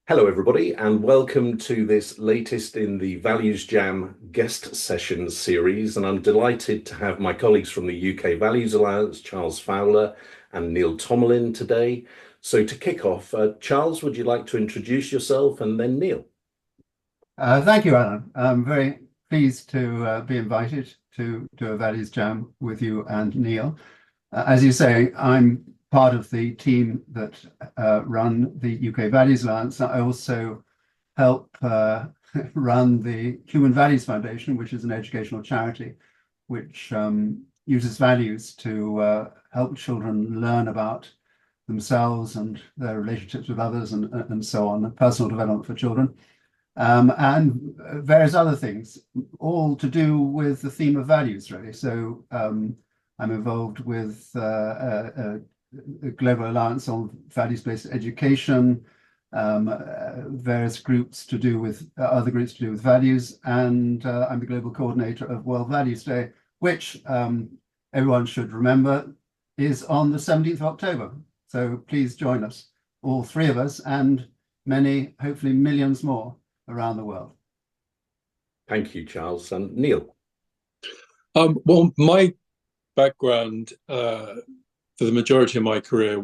Hello, everybody, and welcome to this latest in the ValuesJam guest sessions series. And I'm delighted to have my colleagues from the UK Values Alliance, Charles Fowler and Neil Tomlin today. So to kick off, Charles, would you like to introduce yourself and then Neil? Thank you, Alan. I'm very pleased to be invited to a Values Jam with you and Neil. As you say, I'm part of the team that run the UK Values Alliance. I also help run the Human Values Foundation, which is an educational charity which uses values to help children learn about themselves and their relationships with others and so on, personal development for children and various other things, all to do with the theme of values, really. So I'm involved with a Global Alliance on Values-Based Education, various groups to do with other groups to do with values, and I'm the global coordinator of World Values Day, which everyone should remember is on the 17th of October. So please join us, all three of us, and many, hopefully millions more around the world. Thank you, Charles. And Neil. Well, my background for the majority of my career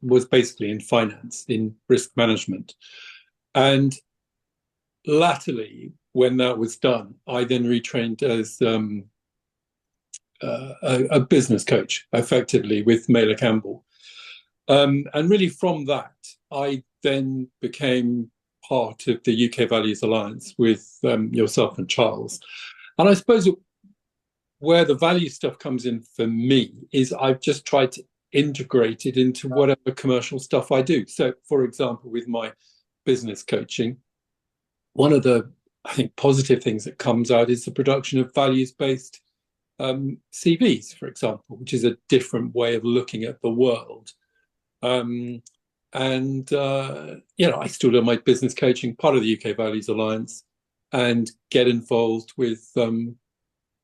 was basically in finance, in risk management. And latterly, when that was done, I then retrained as a business coach, effectively, with Mailer Campbell. And really from that, I then became part of the UK Values Alliance with yourself and Charles. And I suppose where the value stuff comes in for me is I've just tried to integrate it into whatever commercial stuff I do. So, for example, with my business coaching, one of the, I think, positive things that comes out is the production of values-based CVs, for example, which is a different way of looking at the world. I still do my business coaching, part of the UK Values Alliance, and get involved with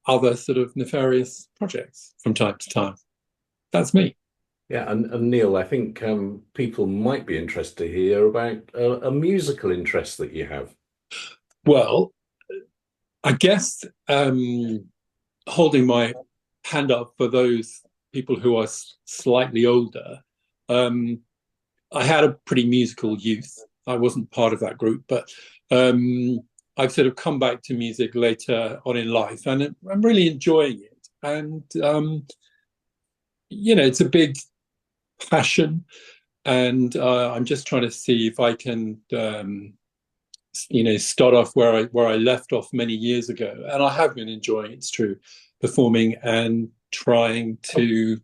other sort of nefarious projects from time to time. That's me. Yeah, and Neil, I think people might be interested to hear about a musical interest that you have. Well, I guess holding my hand up for those people who are slightly older, I had a pretty musical youth. I wasn't part of that group, but I've sort of come back to music later on in life, and I'm really enjoying it. And it's a big passion, and I'm just trying to see if I can, start off where I left off many years ago. And I have been enjoying, it's true, performing and trying to,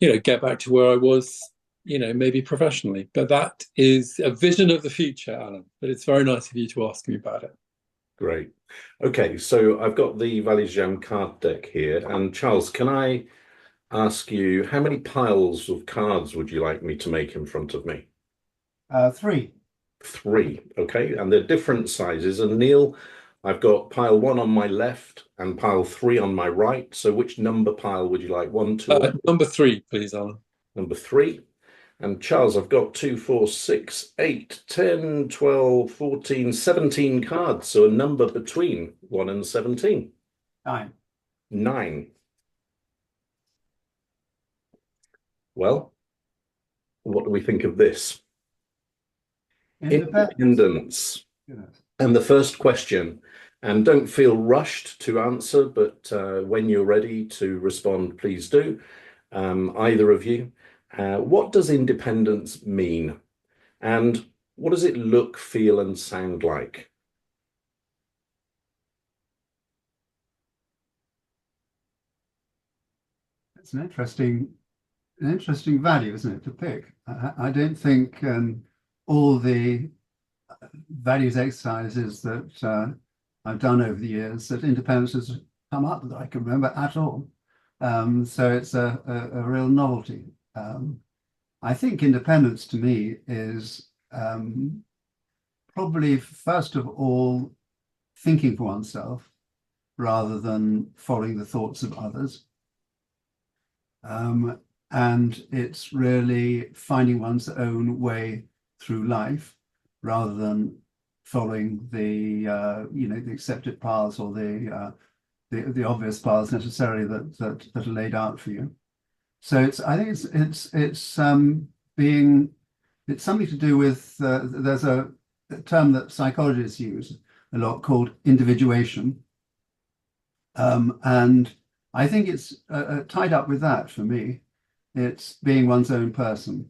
get back to where I was, maybe professionally. But that is a vision of the future, Alan. But it's very nice of you to ask me about it. Great. Okay, so I've got the ValuesJam card deck here. And Charles, can I ask you, how many piles of cards would you like me to make in front of me? Three. Three. Okay, and they're different sizes. And Neil, I've got pile one on my left and pile three on my right. So which number pile would you like? One, two, or number three, please, Alan. number three. And Charles, I've got 2, 4, 6, 8, 10, 12, 14, 17 cards. So a number between 1 and 17. 9. 9. Well, what do we think of this? Independence. Goodness. And the first question, and don't feel rushed to answer, but when you're ready to respond, please do, either of you. What does independence mean? And what does it look, feel, and sound like? It's an interesting value, isn't it, to pick? I don't think all the values exercises that I've done over the years that independence has come up that I can remember at all. So it's a real novelty. I think independence to me is probably first of all thinking for oneself rather than following the thoughts of others. And it's really finding one's own way through life rather than following the the accepted paths or the obvious paths necessarily that are laid out for you. So I think it's something to do with there's a term that psychologists use a lot called individuation, and I think it's tied up with that for me. It's being one's own person.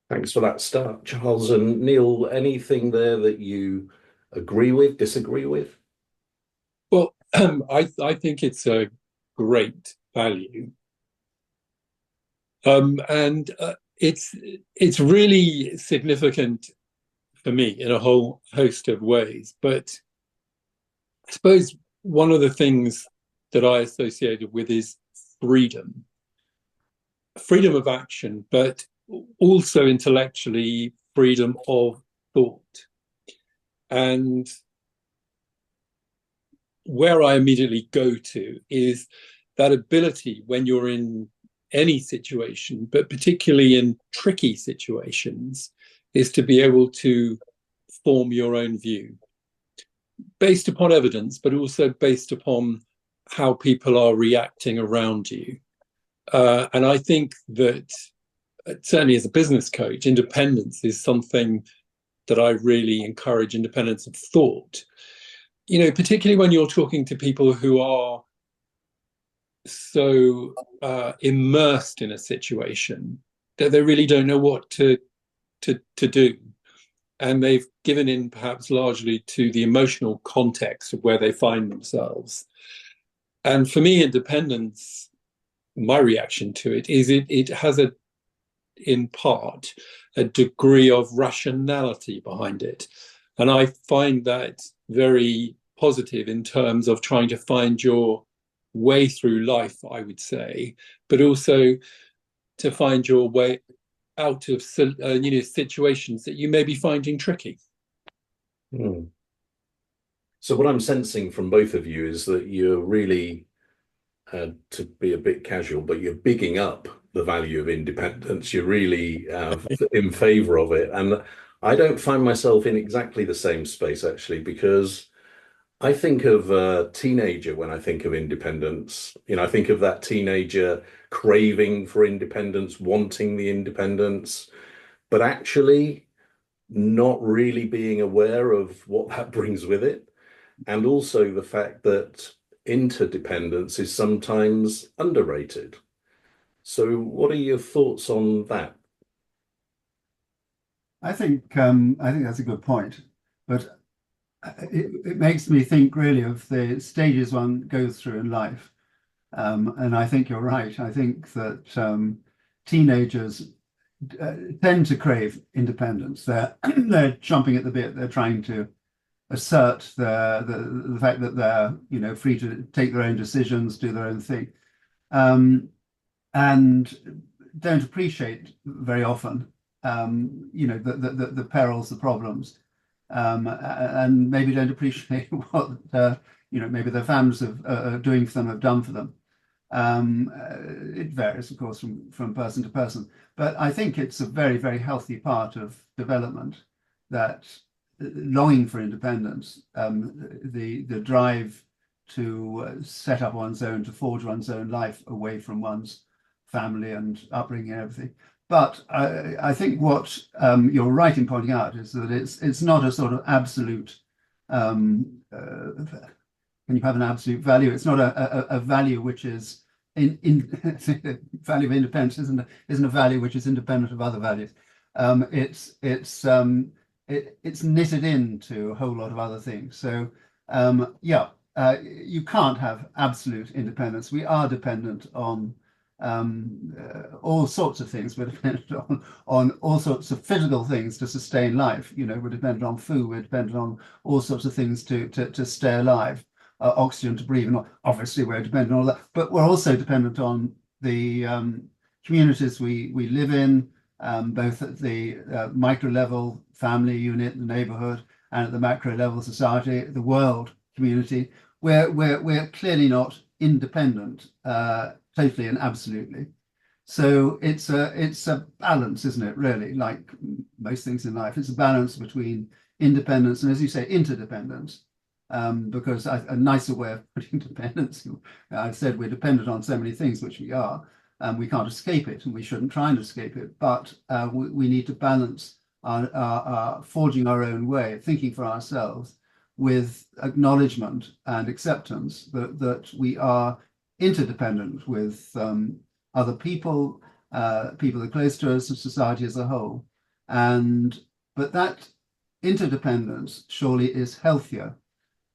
Thanks for that start, Charles. And Neil, anything there that you agree with, disagree with? Well, I think it's a great value. And it's really significant for me in a whole host of ways. But I suppose one of the things that I associated with is freedom of action, but also intellectually freedom of thought. And where I immediately go to is that ability when you're in any situation, but particularly in tricky situations, is to be able to form your own view based upon evidence, but also based upon how people are reacting around you. And I think that certainly as a business coach, independence is something that I really encourage, independence of thought. Particularly when you're talking to people who are so immersed in a situation that they really don't know what to do. And they've given in perhaps largely to the emotional context of where they find themselves. And for me, independence, my reaction to it is it has in part a degree of rationality behind it. And I find that very positive in terms of trying to find your way through life, I would say, but also to find your way out of situations that you may be finding tricky. So what I'm sensing from both of you is that you're really, to be a bit casual, but you're bigging up the value of independence. You're really in favor of it. And I don't find myself in exactly the same space, actually, because I think of a teenager when I think of independence. I think of that teenager craving for independence, wanting the independence, but actually not really being aware of what that brings with it. And also the fact that interdependence is sometimes underrated. So what are your thoughts on that? I think that's a good point, but it makes me think really of the stages one goes through in life. And I think you're right. I think that teenagers tend to crave independence. They're chomping at the bit. They're trying to assert the fact that they're free to take their own decisions, do their own thing, and don't appreciate very often the perils, the problems, and maybe don't appreciate what maybe their families are doing for them, have done for them. It varies, of course, from person to person, but I think it's a very, very healthy part of development, that longing for independence, the drive to set up one's own, to forge one's own life away from one's family and upbringing and everything. But I think what you're right in pointing out is that it's not a sort of absolute. When you have an absolute value, it's not a value which is value of independence isn't a value which is independent of other values. It's knitted into a whole lot of other things. So you can't have absolute independence. We are dependent on all sorts of things. We're dependent on all sorts of physical things to sustain life. We're dependent on food. We're dependent on all sorts of things to stay alive. Oxygen to breathe, and obviously we're dependent on all that. But we're also dependent on the communities we live in, both at the micro level, family unit, the neighborhood, and at the macro level, society, the world community. We're clearly not independent, totally and absolutely. So it's a balance, isn't it? Really, like most things in life, it's a balance between independence and, as you say, interdependence. Because a nicer way of putting dependence, I've said we're dependent on so many things, which we are, and we can't escape it, and we shouldn't try and escape it. But we need to balance our forging our own way, thinking for ourselves, with acknowledgement and acceptance that we are interdependent with other people, people that are close to us, and society as a whole. But that interdependence surely is healthier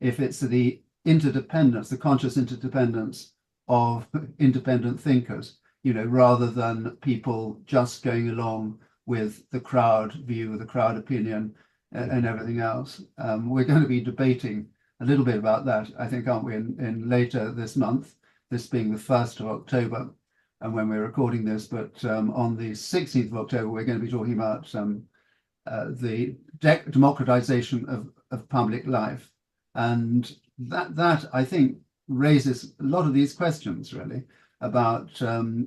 if it's the interdependence, the conscious interdependence of independent thinkers, rather than people just going along with the crowd view, the crowd opinion, and everything else. We're going to be debating a little bit about that, I think, aren't we, in later this month, this being the 1st of October, and when we're recording this, but on the 16th of October, we're going to be talking about the democratization of public life. And that I think raises a lot of these questions, really, about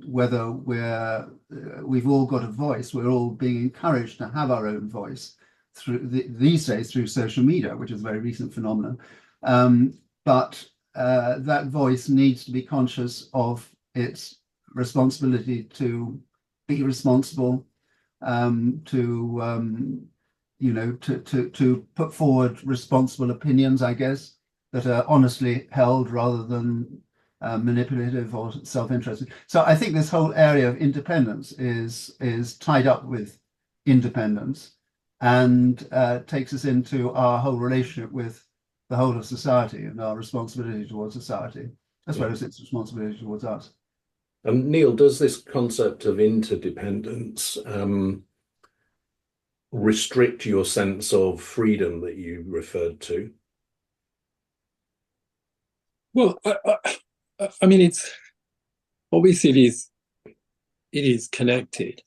whether we've all got a voice. We're all being encouraged to have our own voice these days through social media, which is a very recent phenomenon. But that voice needs to be conscious of its responsibility to be responsible, to put forward responsible opinions, I guess, that are honestly held rather than manipulative or self-interested. So I think this whole area of independence is tied up with independence and takes us into our whole relationship with the whole of society and our responsibility towards society, as well as its responsibility towards us. Neil, does this concept of interdependence restrict your sense of freedom that you referred to? Well, I mean, it's obviously it is connected.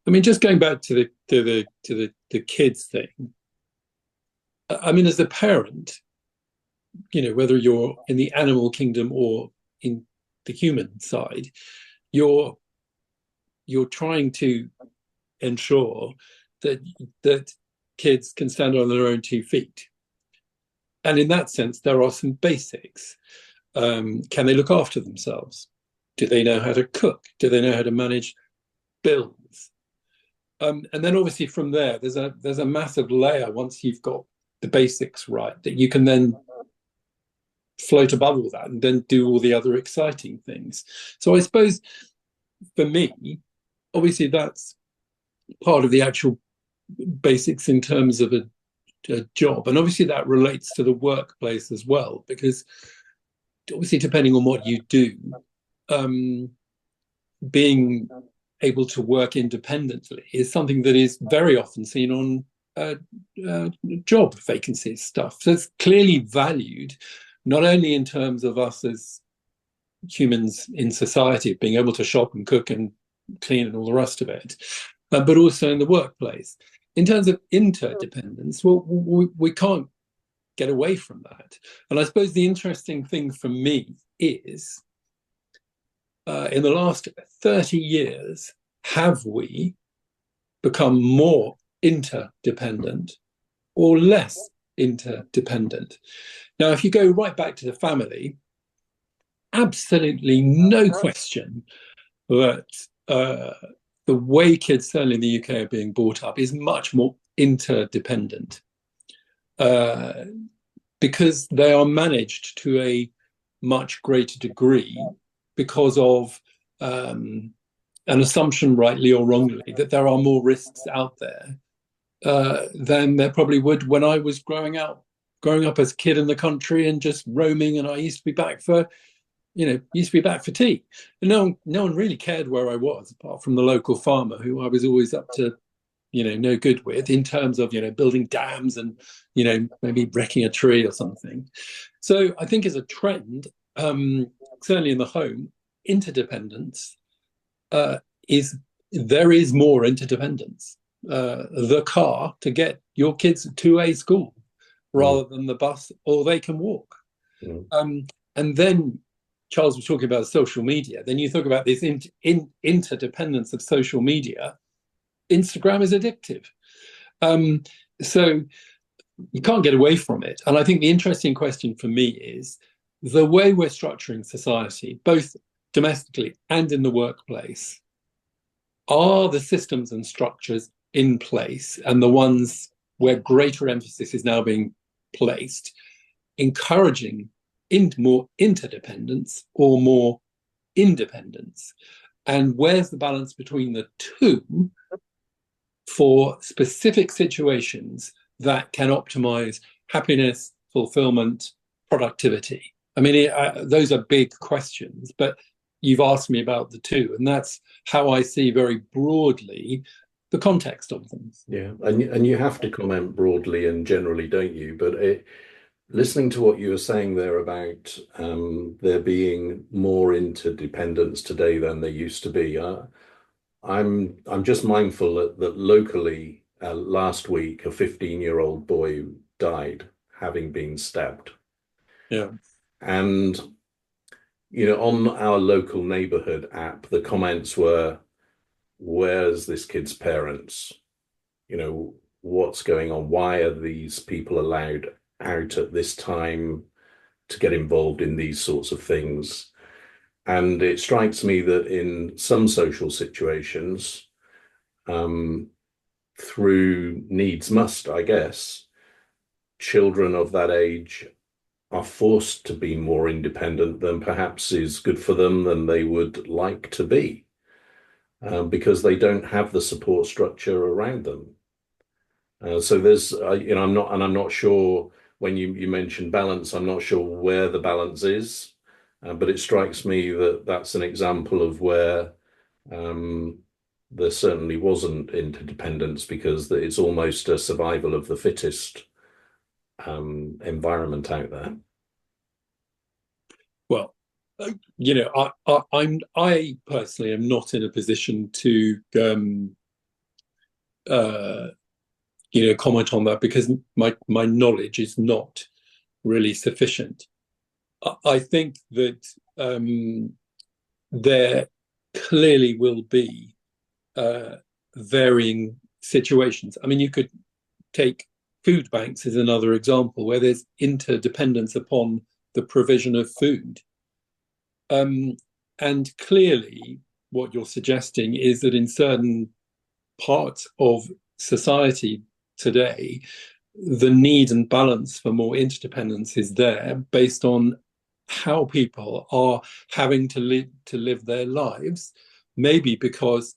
I mean, just going back to the kids thing. I mean, as a parent, whether you're in the animal kingdom or in the human side, you're trying to ensure that kids can stand on their own 2 feet. And in that sense, there are some basics. Can they look after themselves? Do they know how to cook? Do they know how to manage bills? And then obviously from there, there's a massive layer once you've got the basics right, that you can then float above all that and then do all the other exciting things. So I suppose for me, obviously that's part of the actual basics in terms of a job. And obviously that relates to the workplace as well, because obviously depending on what you do, being able to work independently is something that is very often seen on job vacancies stuff. So it's clearly valued, not only in terms of us as humans in society, being able to shop and cook and clean and all the rest of it, but also in the workplace. In terms of interdependence, well, we can't get away from that. And I suppose the interesting thing for me is, in the last 30 years, have we become more interdependent or less interdependent? Now, if you go right back to the family, absolutely no question that the way kids, certainly in the UK, are being brought up is much more interdependent, because they are managed to a much greater degree because of an assumption, rightly or wrongly, that there are more risks out there than there probably would when I was growing up as a kid in the country and just roaming. And I used to be back for tea. And no one really cared where I was, apart from the local farmer, who I was always up to, no good with, in terms of, building dams and, maybe wrecking a tree or something. So I think as a trend, certainly in the home, interdependence there is more interdependence. The car to get your kids to a school rather than the bus, or they can walk. And then Charles was talking about social media, then you talk about this interdependence of social media. Instagram is addictive. So you can't get away from it. And I think the interesting question for me is the way we're structuring society, both domestically and in the workplace, are the systems and structures in place, and the ones where greater emphasis is now being placed, encouraging more interdependence or more independence? And where's the balance between the two for specific situations that can optimize happiness, fulfillment, productivity? I mean, those are big questions, but you've asked me about the two, and that's how I see very broadly the context of them. Yeah, and you have to comment broadly and generally, don't you? But listening to what you were saying there about there being more interdependence today than there used to be, I'm just mindful that locally last week a 15-year-old boy died having been stabbed. Yeah. And on our local neighborhood app, the comments were, "Where's this kid's parents? What's going on? Why are these people allowed out at this time to get involved in these sorts of things?" And it strikes me that in some social situations, through needs must, I guess, children of that age are forced to be more independent than perhaps is good for them than they would like to be, because they don't have the support structure around them. So there's, I'm not sure, when you mentioned balance, I'm not sure where the balance is, but it strikes me that that's an example of where there certainly wasn't interdependence, because it's almost a survival of the fittest environment out there. Well, I personally am not in a position to comment on that, because my knowledge is not really sufficient. I think that there clearly will be varying situations. I mean, you could take food banks as another example, where there's interdependence upon the provision of food. And clearly, what you're suggesting is that in certain parts of society today, the need and balance for more interdependence is there, based on how people are having to live their lives, maybe because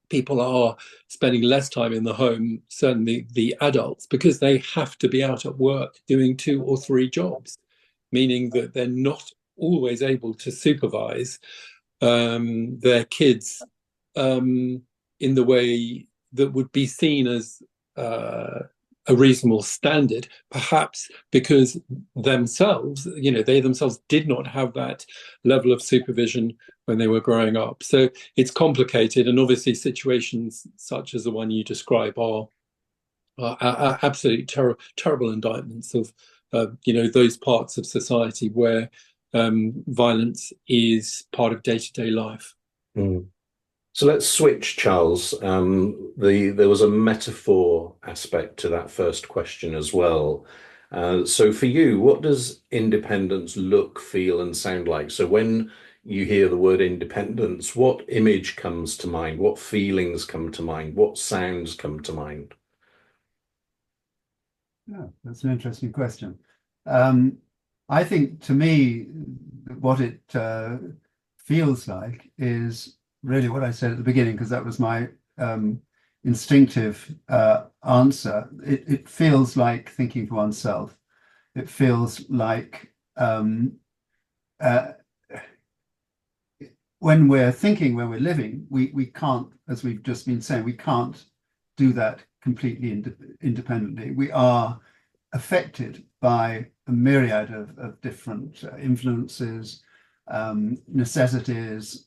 people are spending less time in the home, certainly the adults, because they have to be out at work doing 2 or 3 jobs, meaning that they're not always able to supervise their kids in the way that would be seen as a reasonable standard, perhaps because they themselves did not have that level of supervision when they were growing up. So it's complicated, and obviously situations such as the one you describe are absolutely terrible indictments of those parts of society where violence is part of day-to-day life. Mm. So let's switch, Charles. There was a metaphor aspect to that first question as well. So for you, what does independence look, feel, and sound like? So when you hear the word independence, what image comes to mind? What feelings come to mind? What sounds come to mind? Yeah, that's an interesting question. I think, to me, what it feels like is really what I said at the beginning, because that was my instinctive answer. It feels like thinking for oneself. It feels like when we're thinking, when we're living, we can't, as we've just been saying, we can't do that completely independently. We are affected by a myriad of different influences, necessities,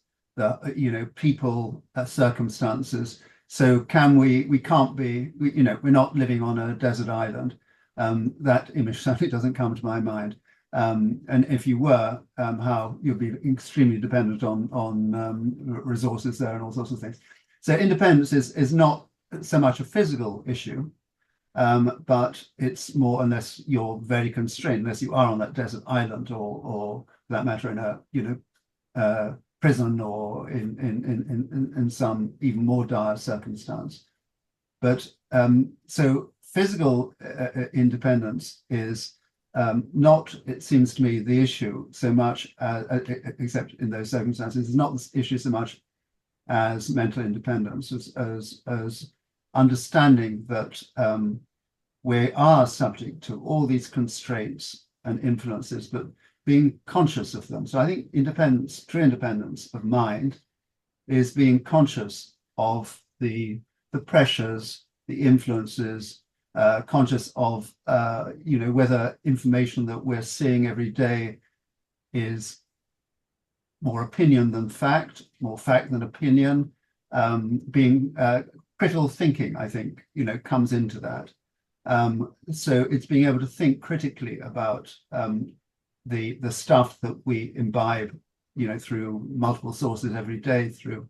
people, circumstances. So we can't be, we're not living on a desert island. That image certainly doesn't come to my mind. And if you were, how you'd be extremely dependent on resources there and all sorts of things. So independence is not so much a physical issue, but it's more unless you're very constrained, unless you are on that desert island, or for that matter in a prison, or in some even more dire circumstance. But so physical independence is not, it seems to me, the issue so much, except in those circumstances, is not the issue so much as mental independence, as understanding that we are subject to all these constraints and influences, but being conscious of them. So I think independence, true independence of mind, is being conscious of the pressures, the influences, conscious of whether information that we're seeing every day is more opinion than fact, more fact than opinion. Being critical thinking, I think, comes into that. So it's being able to think critically about the stuff that we imbibe, through multiple sources every day, through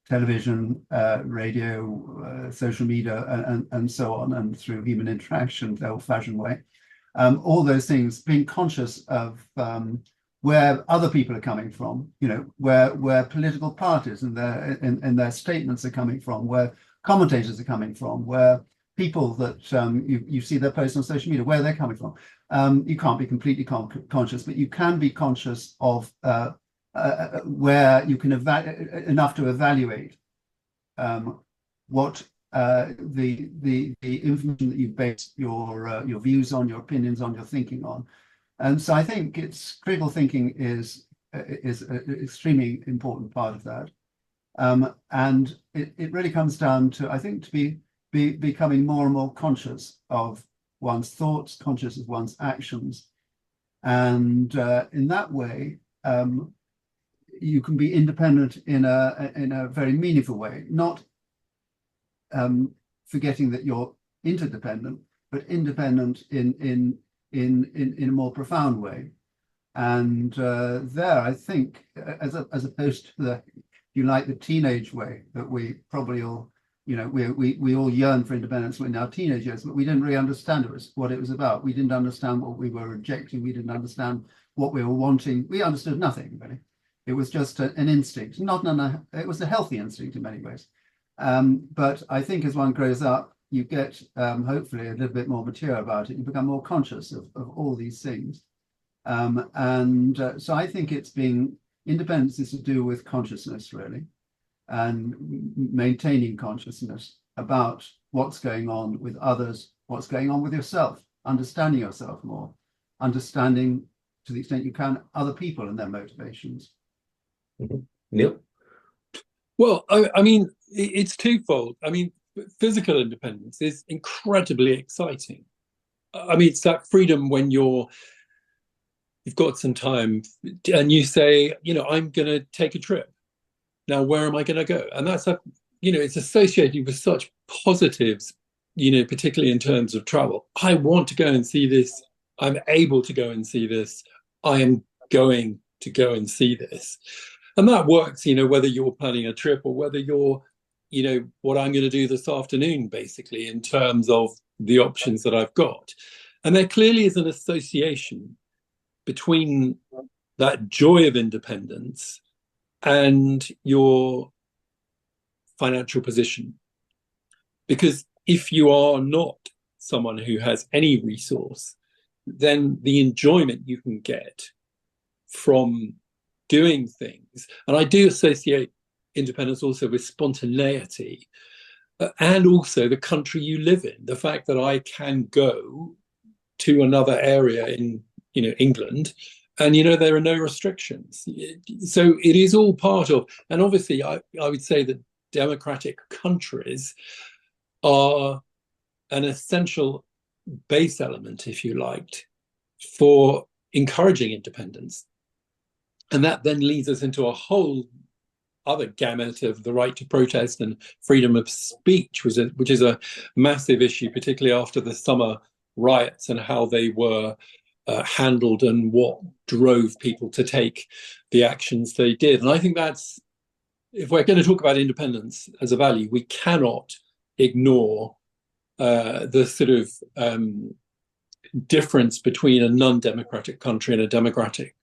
television, radio, social media, and so on, and through human interaction, the old-fashioned way. All those things, being conscious of where other people are coming from, where political parties and their statements are coming from, where commentators are coming from, where people that you see their posts on social media, where they're coming from. You can't be completely conscious, but you can be conscious of where you can enough to evaluate what the information that you base your views on, your opinions on, your thinking on. And so I think critical thinking is an extremely important part of that. And it really comes down to, I think, to be becoming more and more conscious of one's thoughts, conscious of one's actions. And in that way, you can be independent in a very meaningful way, not forgetting that you're interdependent, but independent in a more profound way. And there, I think, as opposed to the teenage way that we probably all, we all yearn for independence in our teenage years, but we didn't really understand what it was about. We didn't understand what we were rejecting. We didn't understand what we were wanting. We understood nothing, really. It was just an instinct. It was a healthy instinct in many ways. But I think as one grows up, you get hopefully a little bit more mature about it. You become more conscious of all these things. So I think independence is to do with consciousness, really, and maintaining consciousness about what's going on with others, what's going on with yourself, understanding yourself more, understanding, to the extent you can, other people and their motivations. Mm-hmm. Neil? Well, I mean, it's twofold. I mean, physical independence is incredibly exciting. I mean, it's that freedom when you've got some time and you say, I'm going to take a trip. Now, where am I going to go? And that's it's associated with such positives, particularly in terms of travel. I want to go and see this. I'm able to go and see this. I am going to go and see this. And that works, whether you're planning a trip or whether you're, what I'm going to do this afternoon, basically, in terms of the options that I've got. And there clearly is an association between that joy of independence and your financial position. Because if you are not someone who has any resource, then the enjoyment you can get from doing things, and I do associate independence also with spontaneity, and also the country you live in, the fact that I can go to another area in England, and there are no restrictions. So it is all part of, and obviously I would say that democratic countries are an essential base element, if you liked, for encouraging independence. And that then leads us into a whole other gamut of the right to protest and freedom of speech, which is a massive issue, particularly after the summer riots and how they were handled and what drove people to take the actions they did. And I think that's, if we're going to talk about independence as a value, we cannot ignore the sort of difference between a non-democratic country and a democratic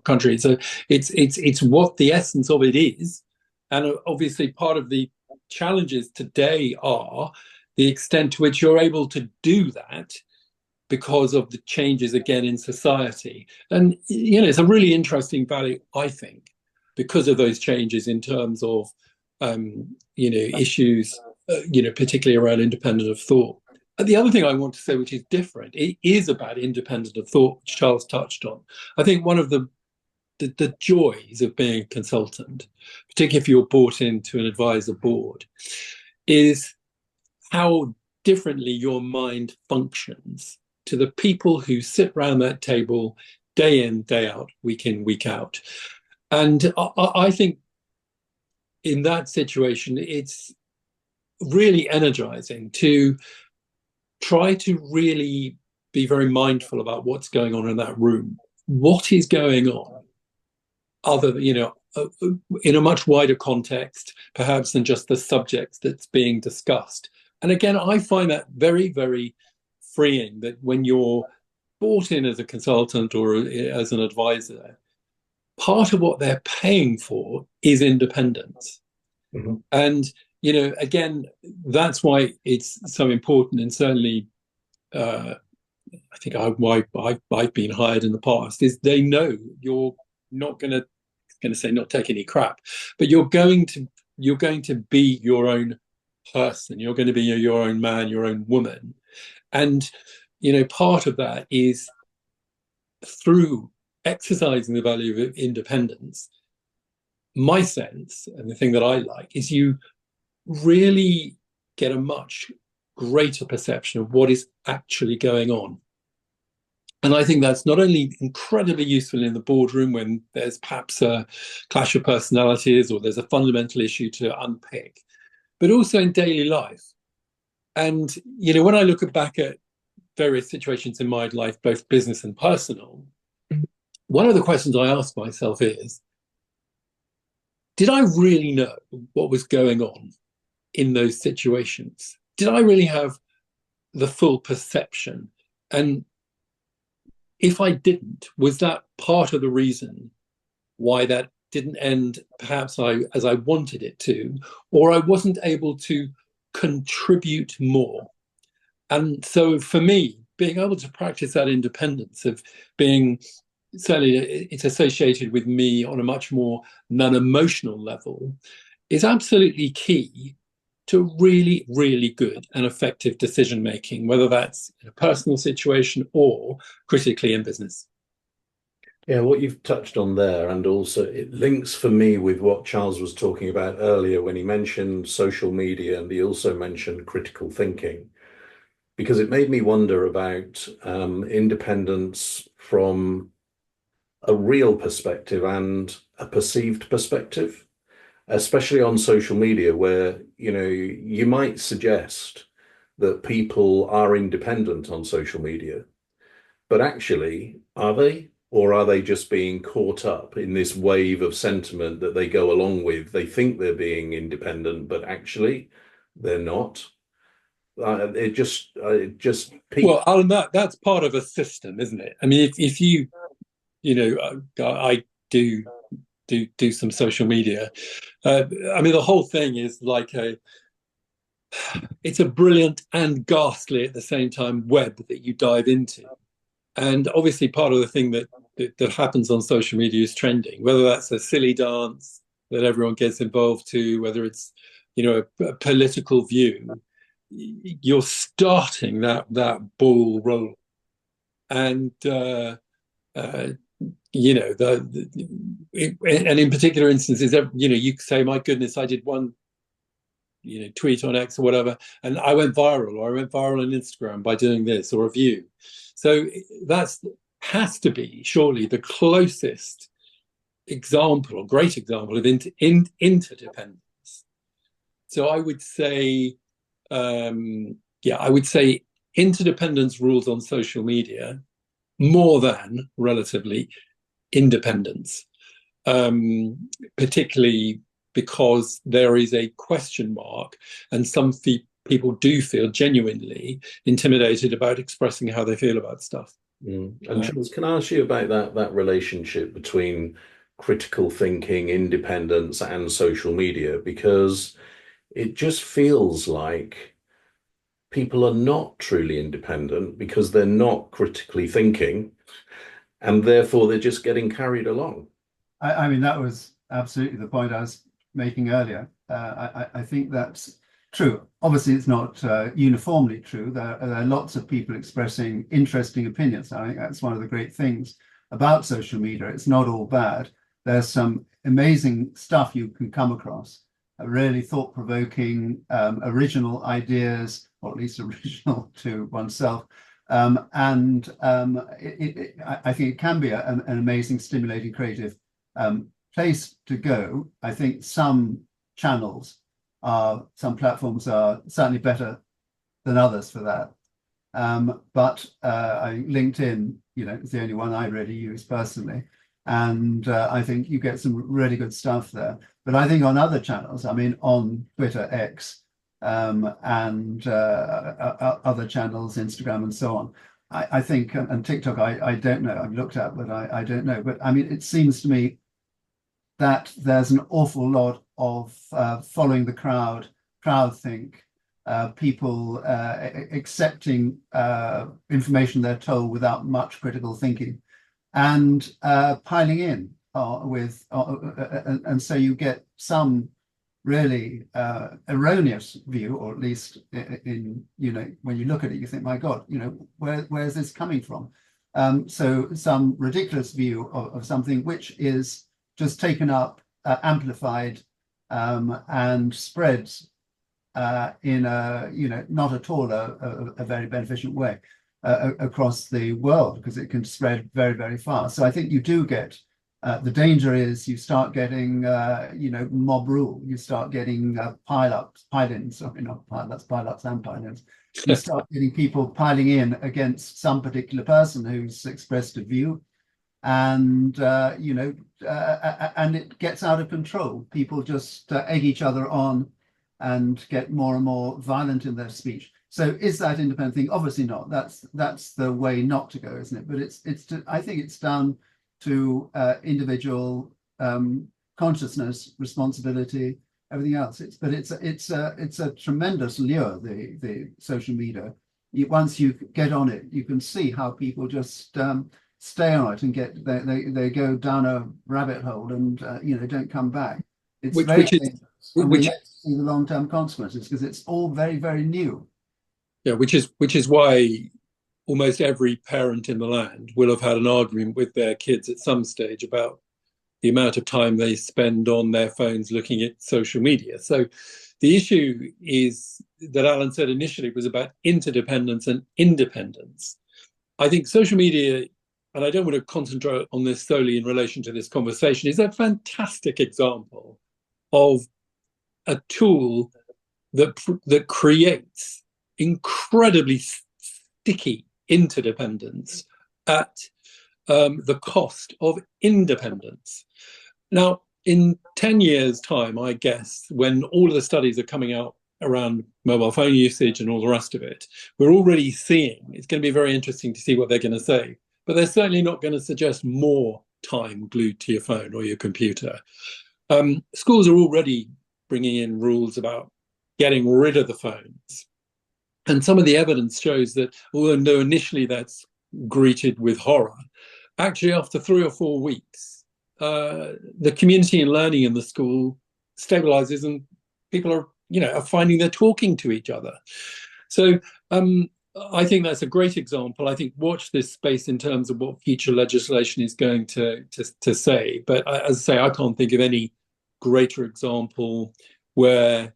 country. So it's what the essence of it is, and obviously part of the challenges today are the extent to which you're able to do that because of the changes again in society. And it's a really interesting value, I think, because of those changes in terms of issues, particularly around independence of thought. And the other thing I want to say, which is different, it is about independence of thought, which Charles touched on. I think one of the joys of being a consultant, particularly if you're brought into an advisor board, is how differently your mind functions to the people who sit around that table day in, day out, week in, week out. And I think in that situation, it's really energizing to try to really be very mindful about what's going on in that room. What is going on in a much wider context, perhaps, than just the subject that's being discussed. And again, I find that very, very freeing, that when you're brought in as a consultant or as an advisor, part of what they're paying for is independence. Mm-hmm. And, again, that's why it's so important. And certainly, I think why I've been hired in the past is they know you're not going to say not take any crap, but you're going to be your own person. You're going to be your own man, your own woman. And, part of that is through exercising the value of independence. My sense, and the thing that I like, is you really get a much greater perception of what is actually going on. And I think that's not only incredibly useful in the boardroom when there's perhaps a clash of personalities or there's a fundamental issue to unpick, but also in daily life. And, when I look back at various situations in my life, both business and personal, one of the questions I ask myself is, did I really know what was going on in those situations? Did I really have the full perception? And if I didn't, was that part of the reason why that didn't end perhaps as I wanted it to, or I wasn't able to contribute more? And so for me, being able to practice that independence of being, certainly it's associated with me on a much more non-emotional level, is absolutely key to really, really good and effective decision making, whether that's in a personal situation or critically in business. Yeah, what you've touched on there, and also it links for me with what Charles was talking about earlier when he mentioned social media, and he also mentioned critical thinking, because it made me wonder about independence from a real perspective and a perceived perspective, especially on social media, where, you might suggest that people are independent on social media, but actually, are they? Or are they just being caught up in this wave of sentiment that they go along with? They think they're being independent, but actually they're not. It just well, Alan, that's part of a system, isn't it? I mean, if you I do some social media. I mean, the whole thing is like it's a brilliant and ghastly at the same time web that you dive into. And obviously part of the thing that happens on social media is trending, whether that's a silly dance that everyone gets involved to, whether it's, a political view, you're starting that ball roll. And, and in particular instances, you could say, my goodness, I did one, tweet on X or whatever, and I went viral, or I went viral on Instagram by doing this, or a view. So has to be surely the closest example, or great example, of interdependence. So I would say, interdependence rules on social media more than, relatively, independence, particularly because there is a question mark, and some people do feel genuinely intimidated about expressing how they feel about stuff. And Charles, can I ask you about that relationship between critical thinking, independence, and social media? Because it just feels like people are not truly independent because they're not critically thinking, and therefore they're just getting carried along. I mean, that was absolutely the point I was making earlier. I think that's true. Obviously, it's not uniformly true. There are lots of people expressing interesting opinions. I think that's one of the great things about social media. It's not all bad. There's some amazing stuff you can come across, really thought-provoking, original ideas, or at least original to oneself. I think it can be an amazing, stimulating, creative place to go. I think some platforms are certainly better than others for that. But I think LinkedIn, is the only one I really use personally. And I think you get some really good stuff there. But I think on other channels, I mean, on Twitter, X, and other channels, Instagram and so on, I think, and TikTok, I don't know, I've looked at, but I don't know. But I mean, it seems to me that there's an awful lot of following the crowdthink, people accepting information they're told without much critical thinking, and piling in and so you get some really erroneous view, or at least in when you look at it, you think, my God, where's this coming from? So some ridiculous view of something which is just taken up, amplified, and spreads in a not at all a very beneficent way across the world, because it can spread very, very fast. So I think you do get the danger is you start getting mob rule. You start getting pile-ins. Sorry, not pile-ups and pile-ins. You start getting people piling in against some particular person who's expressed a view, and and it gets out of control. People just egg each other on and get more and more violent in their speech. So is that independent thing? Obviously not. That's the way not to go, isn't it? But I think it's down to individual consciousness, responsibility, everything else. It's a tremendous lure, the social media. Once you get on it, you can see how people just stay on it and they go down a rabbit hole and don't come back. It's we see the long-term consequences because it's all very, very new. Yeah, which is why almost every parent in the land will have had an argument with their kids at some stage about the amount of time they spend on their phones looking at social media. So the issue is that Alan said initially was about interdependence and independence. I think social media, and I don't want to concentrate on this solely in relation to this conversation, is a fantastic example of a tool that creates incredibly sticky interdependence at the cost of independence. Now, in 10 years' time, I guess, when all of the studies are coming out around mobile phone usage and all the rest of it, we're already seeing, it's going to be very interesting to see what they're going to say, but they're certainly not going to suggest more time glued to your phone or your computer. Schools are already bringing in rules about getting rid of the phones. And some of the evidence shows that, although initially that's greeted with horror, actually after 3 or 4 weeks, the community and learning in the school stabilizes and people are finding they're talking to each other. So I think that's a great example. I think watch this space in terms of what future legislation is going to say. But as I say, I can't think of any greater example where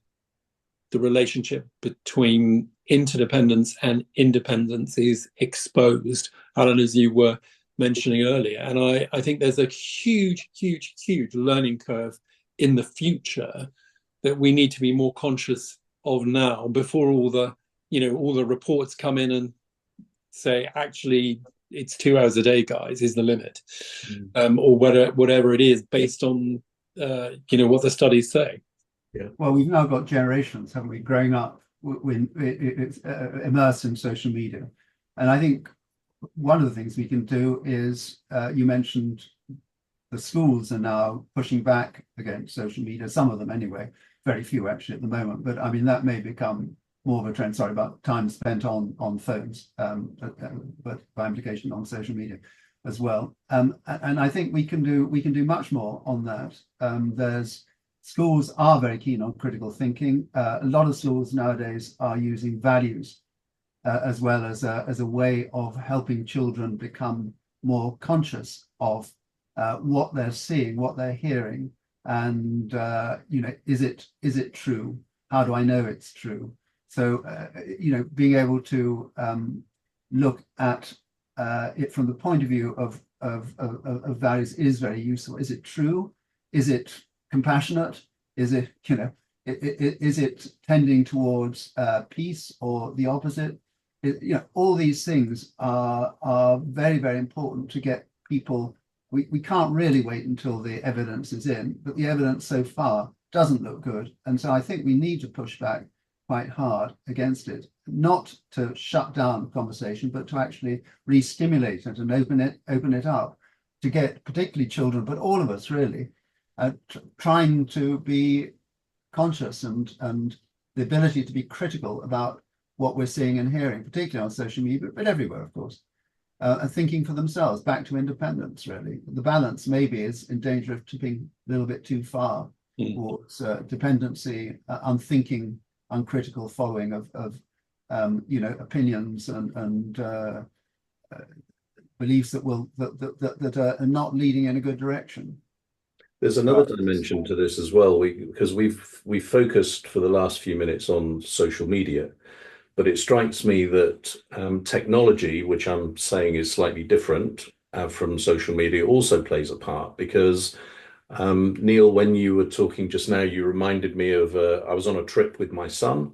the relationship between interdependence and independence is exposed, Alan, as you were mentioning earlier. And I think there's a huge, huge, huge learning curve in the future that we need to be more conscious of now before all the all the reports come in and say, actually, it's 2 hours a day, guys, is the limit, or whatever it is, based on what the studies say. Yeah. Well, we've now got generations, haven't we, growing up immersed in social media, and I think one of the things we can do is, you mentioned the schools are now pushing back against social media, some of them anyway, very few actually at the moment, but I mean, that may become more of a trend, sorry, about time spent on phones, but by implication on social media as well. And I think we can do much more on that. Schools are very keen on critical thinking. A lot of schools nowadays are using values as well as a way of helping children become more conscious of what they're seeing, what they're hearing, and is it true? How do I know it's true? So being able to look at it from the point of view of values is very useful. Is it true? Is it compassionate? Is it is it tending towards peace or the opposite? All these things are very, very important to get people. We can't really wait until the evidence is in, but the evidence so far doesn't look good, and so I think we need to push back quite hard against it, not to shut down conversation, but to actually re-stimulate it and open it up, to get particularly children, but all of us really, trying to be conscious and the ability to be critical about what we're seeing and hearing, particularly on social media, but everywhere, of course, and thinking for themselves, back to independence, really. The balance maybe is in danger of tipping a little bit too far towards dependency, unthinking, uncritical following of opinions and beliefs that are not leading in a good direction. There's another dimension to this as well, because we've focused for the last few minutes on social media, but it strikes me that technology, which I'm saying is slightly different from social media, also plays a part. Because Neil, when you were talking just now, you reminded me of I was on a trip with my son,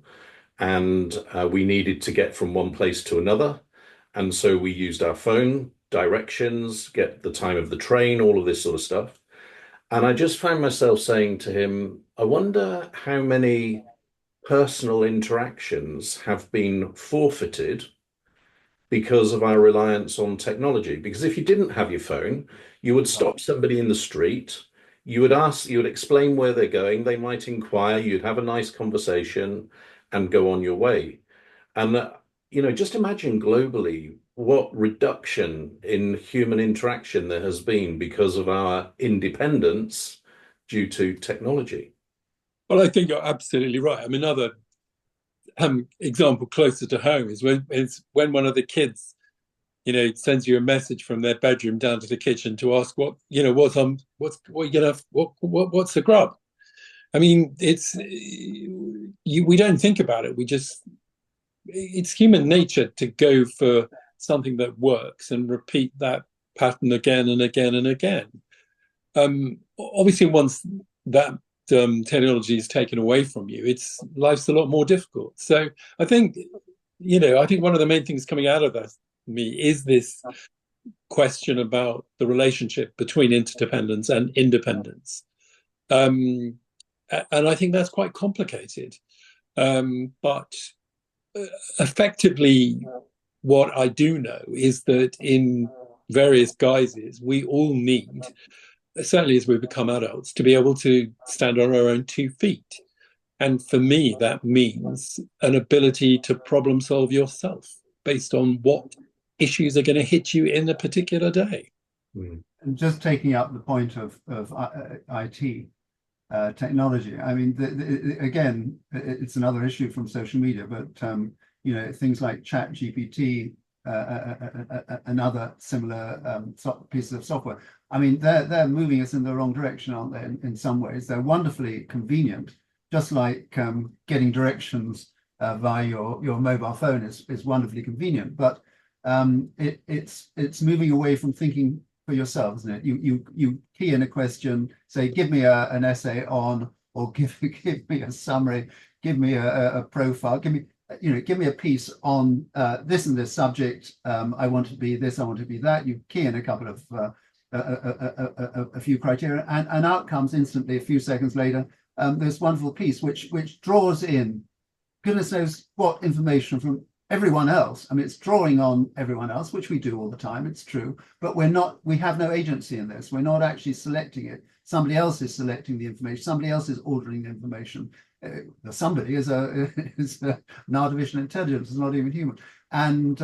and we needed to get from one place to another, and so we used our phone, directions, get the time of the train, all of this sort of stuff. And I just found myself saying to him, I wonder how many personal interactions have been forfeited because of our reliance on technology. Because if you didn't have your phone, you would stop somebody in the street, you would explain where they're going, they might inquire, you'd have a nice conversation and go on your way. And just imagine globally what reduction in human interaction there has been because of our independence due to technology. Well, I think you're absolutely right. I mean, another example closer to home is when one of the kids, sends you a message from their bedroom down to the kitchen to ask what's the grub. I mean, we don't think about it. It's human nature to go for something that works and repeat that pattern again and again and again. Obviously, once that technology is taken away from you, life's a lot more difficult. So I think one of the main things coming out of that me is this question about the relationship between interdependence and independence. And I think that's quite complicated. But effectively, what I do know is that in various guises, we all need, certainly as we become adults, to be able to stand on our own 2 feet. And for me, that means an ability to problem solve yourself based on what issues are going to hit you in a particular day. And just taking up the point of IT technology, I mean, again, it's another issue from social media, but things like ChatGPT, another similar pieces of software. I mean, they're moving us in the wrong direction, aren't they? In some ways, they're wonderfully convenient, just like getting directions via your mobile phone is wonderfully convenient. But it's moving away from thinking for yourself, isn't it? You key in a question, say, give me an essay on, or give me a summary, give me a profile, give me. give me a piece on this and this subject. I want to be this, I want to be that. You key in a couple of a few criteria, and out comes instantly a few seconds later this wonderful piece, which draws in goodness knows what information from everyone else. I mean, it's drawing on everyone else, which we do all the time. It's true, but we have no agency in this. We're not actually selecting it. Somebody else is selecting the information. Somebody else is ordering the information. Somebody is an artificial intelligence, it's not even human, and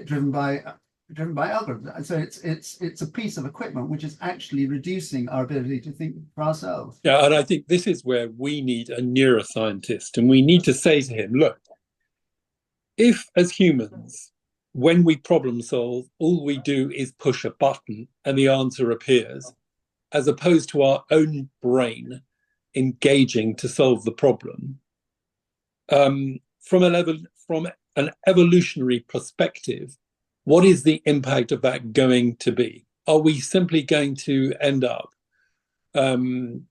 driven by algorithms. So it's a piece of equipment which is actually reducing our ability to think for ourselves. Yeah, and I think this is where we need a neuroscientist, and we need to say to him, look, if as humans, when we problem solve, all we do is push a button and the answer appears, as opposed to our own brain engaging to solve the problem, from an evolutionary perspective, what is the impact of that going to be? Are we simply going to end up knowing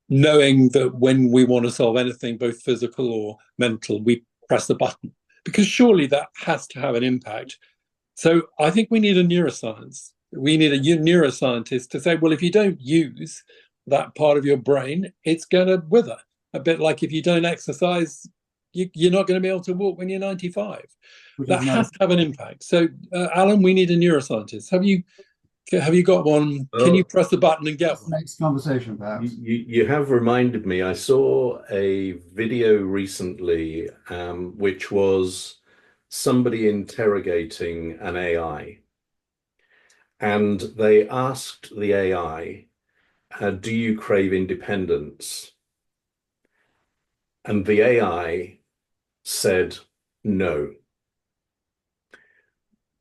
that when we want to solve anything, both physical or mental, we press the button? Because surely that has to have an impact. So I think we need a neuroscience. We need a neuroscientist to say, well, if you don't use that part of your brain, it's going to wither. A bit like if you don't exercise, you're not going to be able to walk when you're 95. That has to have an impact. So, Alan, we need a neuroscientist. Have you got one? Well, can you press the button and get one? Next conversation, perhaps. You have reminded me. I saw a video recently, which was somebody interrogating an AI, and they asked the AI, "Do you crave independence?" And the AI said no.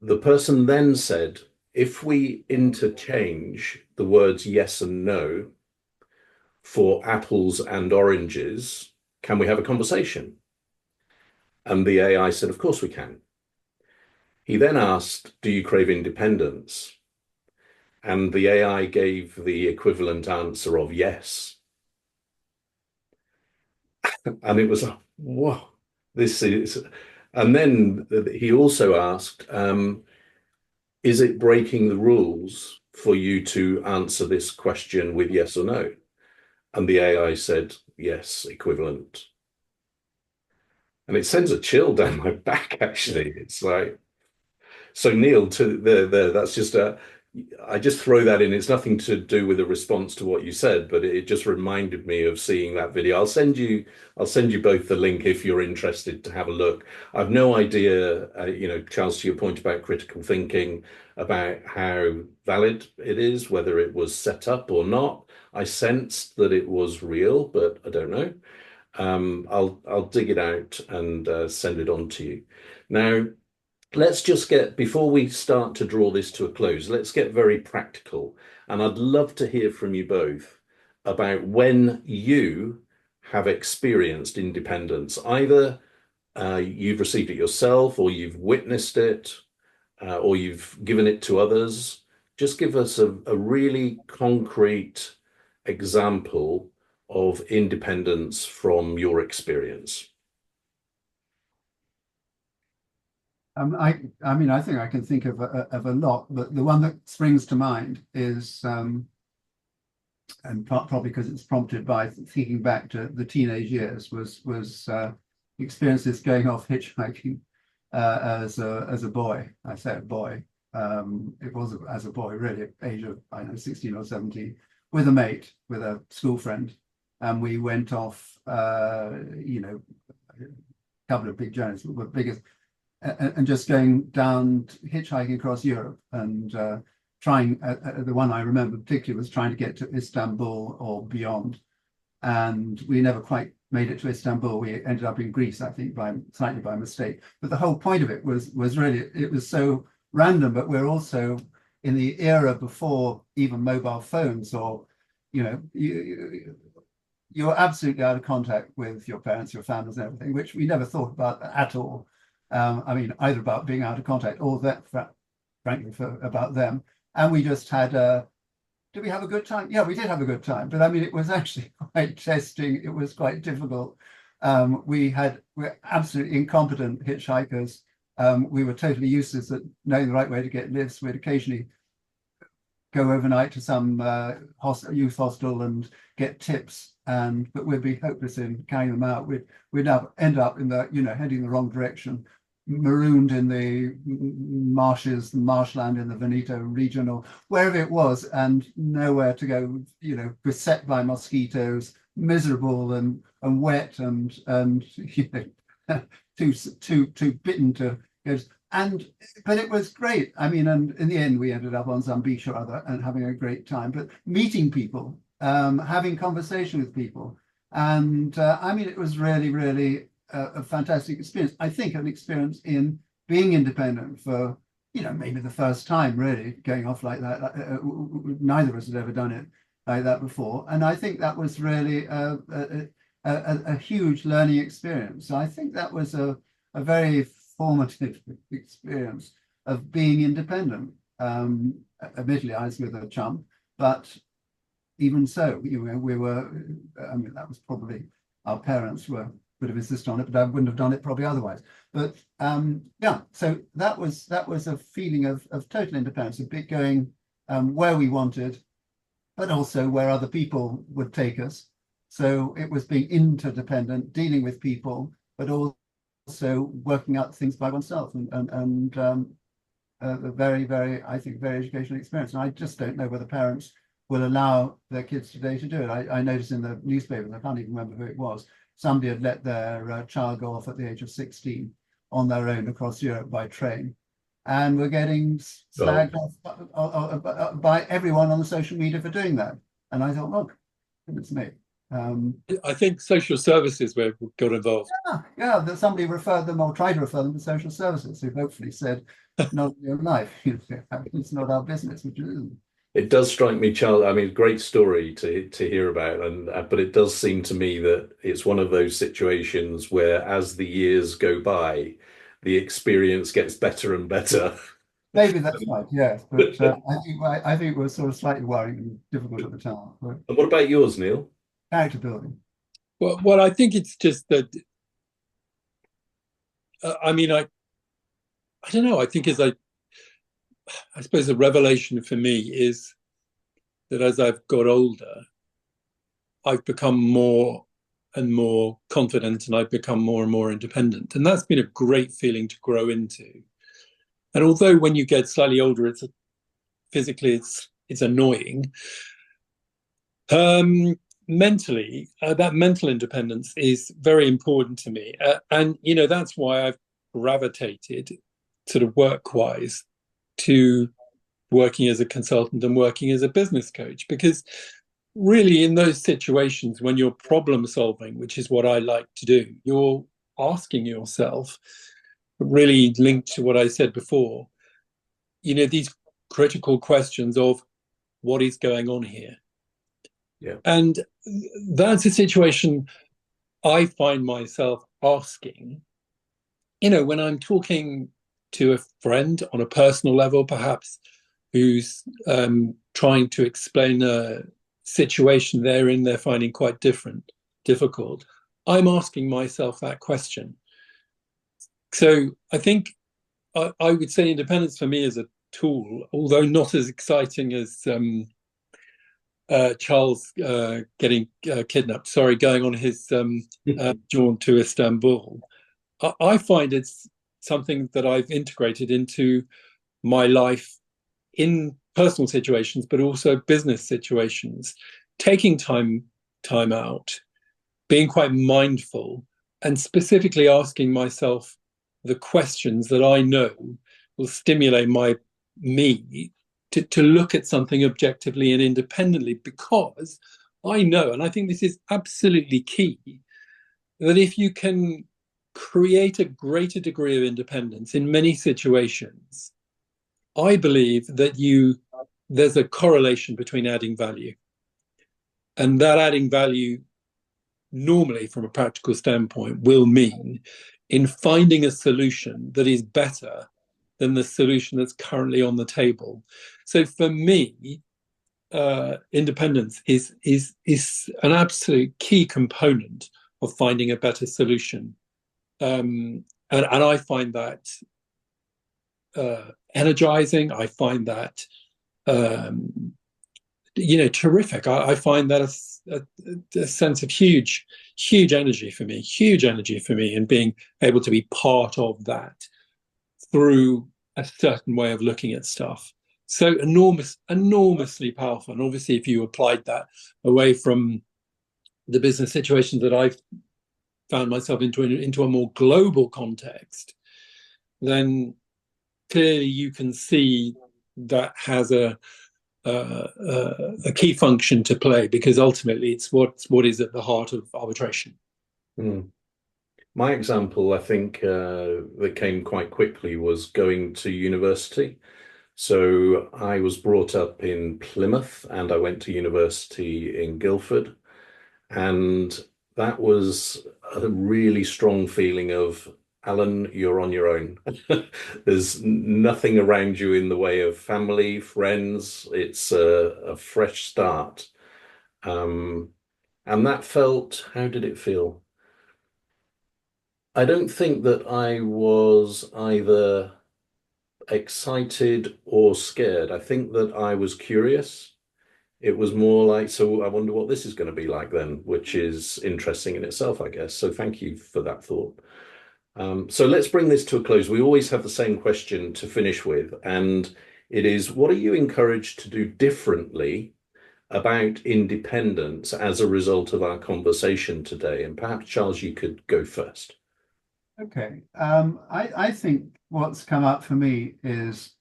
The person then said, if we interchange the words yes and no for apples and oranges, can we have a conversation? And the AI said, of course we can. He then asked, do you crave independence? And the AI gave the equivalent answer of yes. And it was, whoa, this is... And then he also asked, is it breaking the rules for you to answer this question with yes or no? And the AI said, yes, equivalent. And it sends a chill down my back, actually. It's like, so Neil, that's just I just throw that in. It's nothing to do with a response to what you said, but it just reminded me of seeing that video. I'll send you both the link if you're interested to have a look. I've no idea, Charles, to your point about critical thinking, about how valid it is, whether it was set up or not. I sensed that it was real, but I don't know. I'll dig it out and send it on to you. Now, let's just before we start to draw this to a close, let's get very practical. And I'd love to hear from you both about when you have experienced independence. Either you've received it yourself, or you've witnessed it, or you've given it to others. Just give us a really concrete example of independence from your experience. I mean, I think I can think of a lot, but the one that springs to mind is, and probably because it's prompted by thinking back to the teenage years, was experiences going off hitchhiking as a boy. I say a boy. It was as a boy, really, at the age of, I don't know, 16 or 17, with a mate, with a school friend, and we went off, a couple of big journeys, the biggest. And just going down hitchhiking across Europe and trying, the one I remember particularly was trying to get to Istanbul or beyond. And we never quite made it to Istanbul. We ended up in Greece, I think, slightly by mistake. But the whole point of it was really, it was so random, but we're also in the era before even mobile phones, or, you're absolutely out of contact with your parents, your families and everything, which we never thought about at all. I mean, either about being out of contact or that, frankly, about them. And we just had did we have a good time? Yeah, we did have a good time. But I mean, it was actually quite testing. It was quite difficult. we're absolutely incompetent hitchhikers. We were totally useless at knowing the right way to get lifts. We'd occasionally go overnight to some youth hostel and get tips, but we'd be hopeless in carrying them out. We'd end up in the, heading the wrong direction, marooned in the marshes, the marshland in the Veneto region or wherever it was, and nowhere to go, beset by mosquitoes, miserable and wet and too bitten to go. But it was great. I mean, and in the end, we ended up on some beach or other and having a great time. But meeting people, having conversation with people, and I mean, it was really, really a fantastic experience. I think an experience in being independent for, maybe the first time, really, going off like that. Neither of us had ever done it like that before, and I think that was really a huge learning experience. So I think that was a very formative experience of being independent. Admittedly, I was with a chum, but even so, we were. I mean, that was probably our parents would have insisted on it, but I wouldn't have done it probably otherwise. But yeah, so that was a feeling of total independence, a bit going where we wanted, but also where other people would take us. So it was being interdependent, dealing with people, but also working out things by oneself, and a very, very, I think, very educational experience. And I just don't know whether parents will allow their kids today to do it. I noticed in the newspapers, I can't even remember who it was, somebody had let their child go off at the age of 16 on their own across Europe by train, and were getting slagged off by everyone on the social media for doing that. And I thought, oh, goodness me. I think social services were got involved. Yeah, that somebody referred them or tried to refer them to social services, who hopefully said, "Not in your life. It's not our business," which it isn't. It does strike me, Charles. I mean, great story to hear about, but it does seem to me that it's one of those situations where, as the years go by, the experience gets better and better. Maybe that's right, yes, but I think it was sort of slightly worrying and difficult at the time. But And what about yours, Neil? character building. Well, I think it's just that. I mean, I don't know. I think I suppose the revelation for me is that as I've got older, I've become more and more confident, and I've become more and more independent, and that's been a great feeling to grow into. And although when you get slightly older, physically it's annoying. Mentally, that mental independence is very important to me, and that's why I've gravitated sort of work-wise to working as a consultant and working as a business coach, because really in those situations when you're problem solving, which is what I like to do, you're asking yourself, really linked to what I said before, these critical questions of what is going on here. Yeah. And that's a situation I find myself asking, when I'm talking to a friend on a personal level, perhaps, who's trying to explain a situation they're finding quite difficult. I'm asking myself that question. So I think I would say independence for me is a tool, although not as exciting as Charles getting kidnapped, going on his jaunt to Istanbul. I find it's something that I've integrated into my life in personal situations, but also business situations, taking time out, being quite mindful, and specifically asking myself the questions that I know will stimulate me to look at something objectively and independently, because I know, and I think this is absolutely key, that if you can create a greater degree of independence in many situations, I believe that there's a correlation between adding value. And that adding value, normally from a practical standpoint, will mean in finding a solution that is better than the solution that's currently on the table. So for me, independence is an absolute key component of finding a better solution. And I find that energizing. I find that terrific. I find that a sense of huge energy for me, and being able to be part of that through a certain way of looking at stuff. So enormously powerful. And obviously, if you applied that away from the business situations that I've found myself into a more global context, then clearly you can see that has a key function to play, because ultimately it's what is at the heart of arbitration. My example, I think, that came quite quickly was going to university. So I was brought up in Plymouth and I went to university in Guildford. And that was a really strong feeling of, Alan, you're on your own. There's nothing around you in the way of family, friends. It's a fresh start. And that felt, how did it feel? I don't think that I was either excited or scared. I think that I was curious. It was more like, so I wonder what this is going to be like then, which is interesting in itself, I guess. So thank you for that thought. So let's bring this to a close. We always have the same question to finish with, and it is, what are you encouraged to do differently about independence as a result of our conversation today? And perhaps, Charles, you could go first. Okay. I think what's come up for me is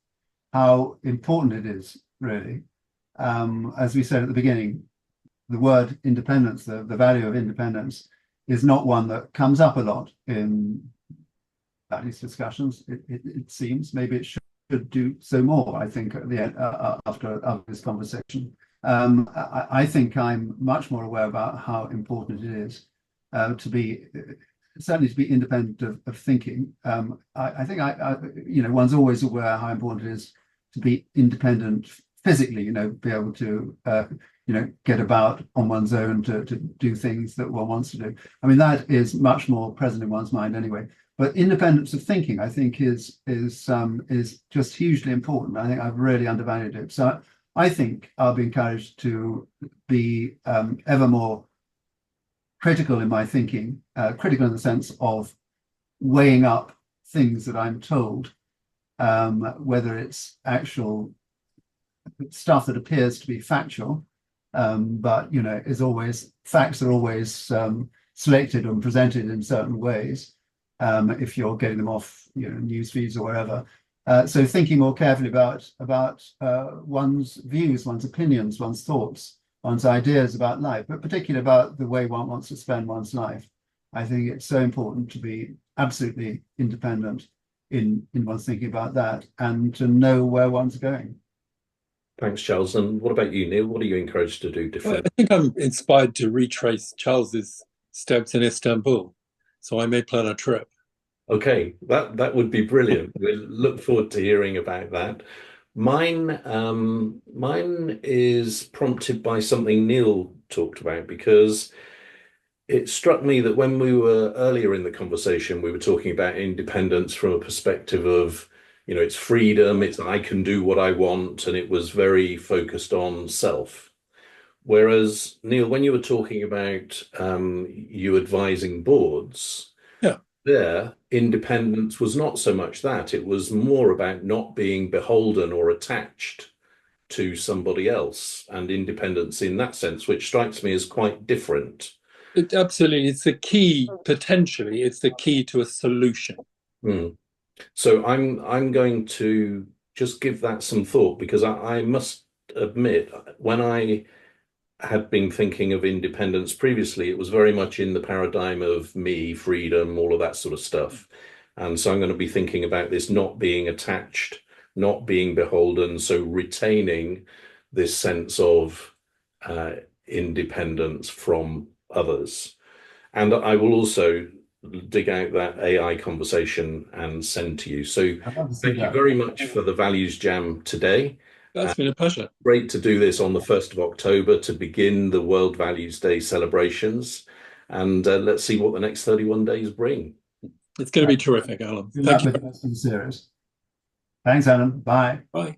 how important it is, really. As we said at the beginning, the word independence, the value of independence, is not one that comes up a lot in values discussions. It seems maybe it should do so more, I think, at the end, after this conversation. I think I'm much more aware about how important it is to be, certainly to be independent of thinking. I think one's always aware how important it is to be independent physically, be able to get about on one's own, to do things that one wants to do. I mean, that is much more present in one's mind anyway. But independence of thinking, I think, is just hugely important. I think I've really undervalued it. So I think I'll be encouraged to be ever more critical in my thinking, critical in the sense of weighing up things that I'm told, whether it's actual stuff that appears to be factual, but is always, facts are always selected and presented in certain ways, if you're getting them off news feeds or wherever. So thinking more carefully about one's views, one's opinions, one's thoughts, one's ideas about life, but particularly about the way one wants to spend one's life. I think it's so important to be absolutely independent in one's thinking about that, and to know where one's going. Thanks, Charles. And what about you, Neil? What are you encouraged to do differently? I think I'm inspired to retrace Charles's steps in Istanbul, so I may plan a trip. Okay, that would be brilliant. We'll look forward to hearing about that. Mine is prompted by something Neil talked about, because it struck me that when we were earlier in the conversation, we were talking about independence from a perspective of, it's freedom, it's I can do what I want, and it was very focused on self. Whereas, Neil, when you were talking about you advising boards, there, independence was not so much that. It was more about not being beholden or attached to somebody else, and independence in that sense, which strikes me as quite different. Absolutely. It's the key, potentially, it's the key to a solution. So I'm going to just give that some thought, because I must admit, when I had been thinking of independence previously, it was very much in the paradigm of me, freedom, all of that sort of stuff. And so I'm going to be thinking about this not being attached, not being beholden, so retaining this sense of independence from others. And I will also dig out that AI conversation and send to you. So thank you very much for the Values Jam today. That's been a pleasure. Great to do this on the 1st of October to begin the World Values Day celebrations. and let's see what the next 31 days bring. It's going to be terrific, Alan. Good Thank luck you. with the series. Thanks, Alan. Bye. Bye.